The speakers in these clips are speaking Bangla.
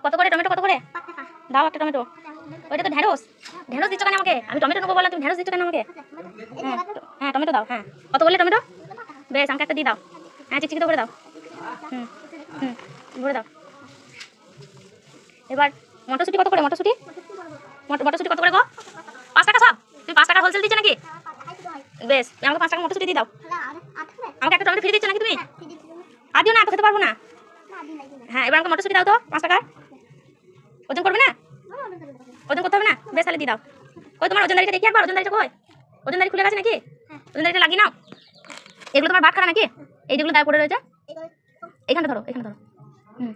কত করে টমেটো, কত করে দাও একটা টমেটো। ওইটা তো ঢেঁড়স, ঢেঁড়স দিচ্ছ কেন আমাকে? আমি টমেটো নেবো বললাম, তুমি ঢেঁড়স দিচ্ছ কেন আমাকে? হ্যাঁ হ্যাঁ টমেটো দাও। হ্যাঁ কত বললে টমেটো? বেশ আমাকে একটা দিয়ে দাও। হ্যাঁ চিকচিকি করে দাও। হুম হুম ভরে দাও। এবার মটরশুঁটি কত করে? মটরশুঁটি মটরশুঁটি কত করে গো? 5 টাকা সব? তুমি 5 টাকা হোলসেল দিচ্ছ নাকি? বেশ আমাকে 5 টাকা মটরশুঁটি দিয়ে দাও। আমাকে একটা টমেটো ফ্রি দিচ্ছ নাকি তুমি? আর দিও না, তো খেতে পারবো না। হ্যাঁ এবার আমাকে মটরশুঁটি দাও তো 5 টাকা। ওজন করবে না? ওজন করতে হবে না? বেশ তাহলে দিয়ে দাও। ওই তোমার ওজনদারিটা দেখি একবার, ওজনদারিটা কই? ওজনদারি খুলে গেছে নাকি? ওজনদারিটা লাগিয়ে নাও। এগুলো তোমার ভাত খারা নাকি? এই যেগুলো দায় পড়ে রয়েছে এখানটা ধরো, এখানে ধরো। হুম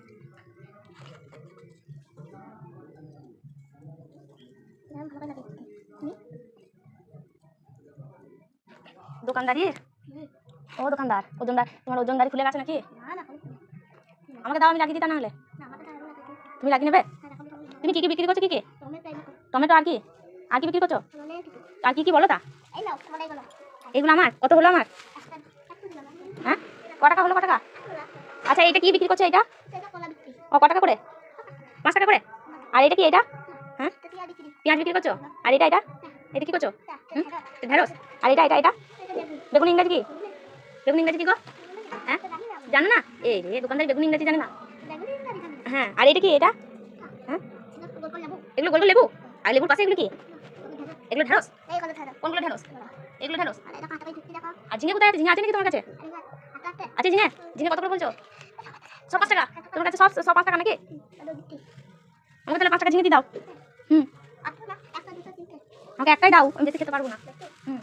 দোকানদারির? ও দোকানদার, ওজনদার, তোমার ওজনদারি খুলে গেছে নাকি? আমাকে দাও, আমি লাগিয়ে দিই। তা না হলে তুমি লাগিয়ে নেবে? তুমি কি কি বিক্রি করছো? কি কি? টমেটো আর কি? আর কি বিক্রি করছো? আর কি কি বলো তা? এগুলো আমার কত হলো আমার? হ্যাঁ ক টাকা হলো? ক টাকা? আচ্ছা এইটা কি বিক্রি করছো? এইটা ও ক টাকা করে? 5 টাকা করে? আর এটা কি? এটা হ্যাঁ পেঁয়াজ বিক্রি করছো? আর এটা এটা এটা কি করছো? ঢেঁড়স? আর এটা এটা এটা বেগুন ইংরাজি কি? বেগুন ইংরাজি কি গো? হ্যাঁ জানো না? এই রে দোকানদার বেগুন ইংরাজি জানে না। হ্যাঁ আর এটা কি? এটা হ্যাঁ এগুলো গোল গোল লেবু? আর লেবুর পাশে এগুলো কি? এগুলো ঢেঁড়স? কোনগুলো ঢেঁড়স? এগুলো ঢেঁড়স? আর ঝিঙে কোথায় আছে? ঝিঙে আছে নাকি তোমার কাছে? আছে ঝিঙে? ঝিঙে কত করে বলছো? সব 5 টাকা? তোমার কাছে সব সব 5 টাকা নাকি? আমাকে তাহলে 5 টাকা ঝিঙে দিয়ে দাও। হুম আমাকে একটাই দাও, আমি বেশি খেতে পারবো না। হুম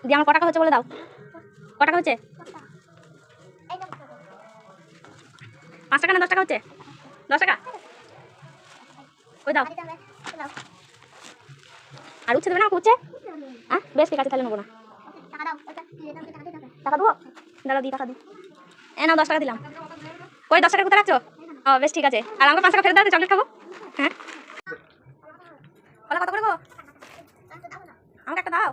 দিয়ে আমার ক টাকা হচ্ছে বলে দাও। ক টাকা হচ্ছে? 5 টাকা না 10 টাকা হচ্ছে? 10 টাকা? ওই দাও। আর উচ্ছে দেবে না? উচ্ছে? হ্যাঁ বেশ ঠিক আছে, তাহলে নেবো না। টাকা দেবো? দাঁড়াও দিই, টাকা দিই। নাও 10 টাকা দিলাম। ওই 10 টাকা কোথায় রাখছো? ও বেশ ঠিক আছে। আর আমাকে 5 টাকা ফেরত দাও, চকলেট খাবো। হ্যাঁ কলা কত করে গো? আমাকে একটা দাও।